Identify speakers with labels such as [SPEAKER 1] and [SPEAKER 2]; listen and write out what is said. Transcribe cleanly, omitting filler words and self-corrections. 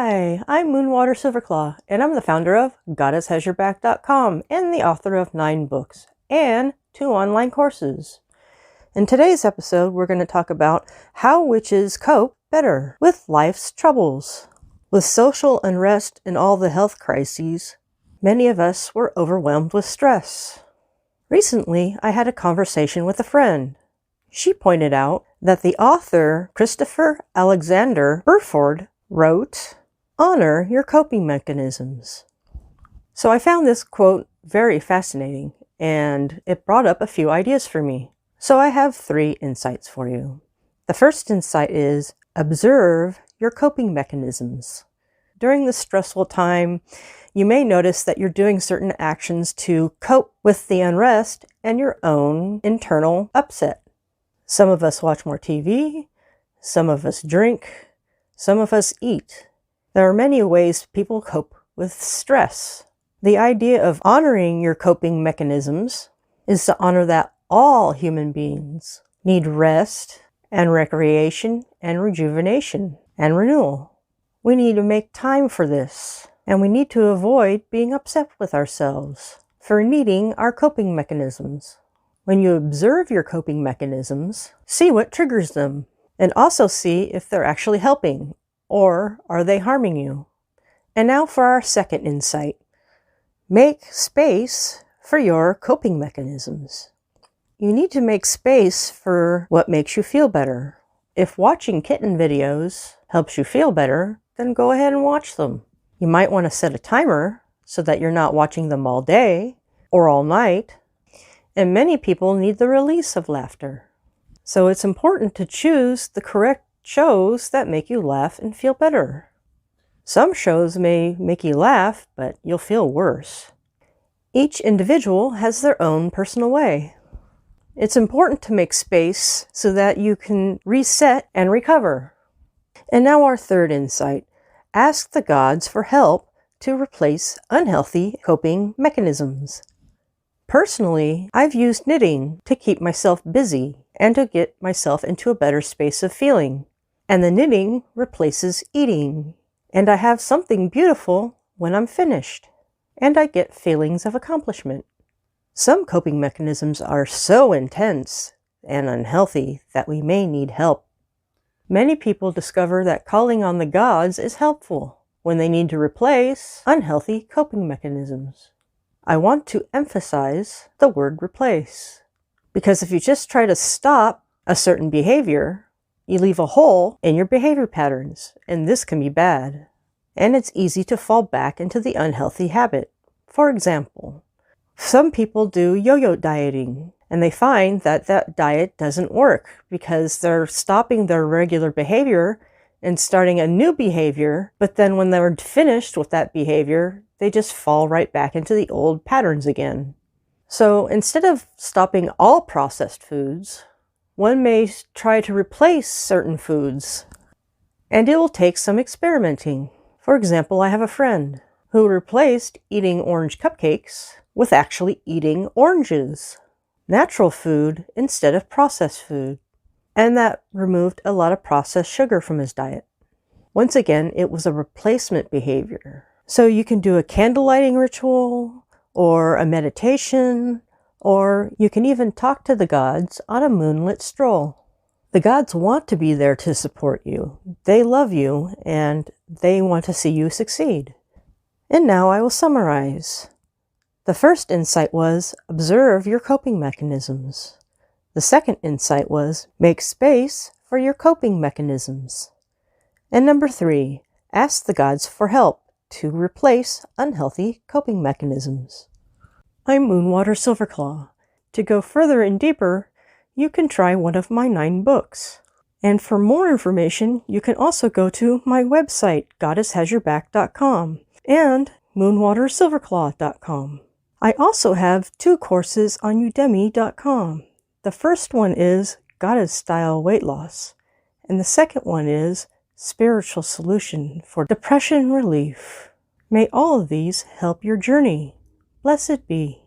[SPEAKER 1] Hi, I'm Moonwater SilverClaw, and I'm the founder of GoddessHasYourBack.com and the author of 9 books and 2 online courses. In today's episode, we're going to talk about how witches cope better with life's troubles. With social unrest and all the health crises, many of us were overwhelmed with stress. Recently, I had a conversation with a friend. She pointed out that the author Christopher Alexander Burford wrote, "Honor your coping mechanisms." So I found this quote very fascinating, and it brought up a few ideas for me. So I have 3 insights for you. The first insight is observe your coping mechanisms. During this stressful time, you may notice that you're doing certain actions to cope with the unrest and your own internal upset. Some of us watch more TV, some of us drink, some of us eat. There are many ways people cope with stress. The idea of honoring your coping mechanisms is to honor that all human beings need rest and recreation and rejuvenation and renewal. We need to make time for this, and we need to avoid being upset with ourselves for needing our coping mechanisms. When you observe your coping mechanisms, see what triggers them, and also see if they're actually helping, or are they harming you. And now for our second insight. Make space for your coping mechanisms. You need to make space for what makes you feel better. If watching kitten videos helps you feel better, then go ahead and watch them. You might want to set a timer so that you're not watching them all day or all night. And many people need the release of laughter. So it's important to choose the correct shows that make you laugh and feel better. Some shows may make you laugh, but you'll feel worse. Each individual has their own personal way. It's important to make space so that you can reset and recover. And now our third insight. Ask the gods for help to replace unhealthy coping mechanisms. Personally, I've used knitting to keep myself busy and to get myself into a better space of feeling. And the knitting replaces eating. And I have something beautiful when I'm finished. And I get feelings of accomplishment. Some coping mechanisms are so intense and unhealthy that we may need help. Many people discover that calling on the gods is helpful when they need to replace unhealthy coping mechanisms. I want to emphasize the word replace, because if you just try to stop a certain behavior, you leave a hole in your behavior patterns, and this can be bad. And it's easy to fall back into the unhealthy habit. For example, some people do yo-yo dieting, and they find that that diet doesn't work because they're stopping their regular behavior and starting a new behavior, but then when they're finished with that behavior, they just fall right back into the old patterns again. So instead of stopping all processed foods, one may try to replace certain foods, and it will take some experimenting. For example, I have a friend who replaced eating orange cupcakes with actually eating oranges, natural food instead of processed food, and that removed a lot of processed sugar from his diet. Once again, it was a replacement behavior. So you can do a candle lighting ritual, or a meditation, or you can even talk to the gods on a moonlit stroll. The gods want to be there to support you. They love you, and they want to see you succeed. And now I will summarize. The first insight was observe your coping mechanisms. The second insight was make space for your coping mechanisms. And number 3, ask the gods for help to replace unhealthy coping mechanisms. I'm Moonwater SilverClaw. To go further and deeper, you can try one of my 9 books. And for more information, you can also go to my website, GoddessHasYourBack.com and MoonwaterSilverClaw.com. I also have 2 courses on Udemy.com. The first one is Goddess Style Weight Loss, and the second one is Spiritual Solution for Depression Relief. May all of these help your journey. Blessed be.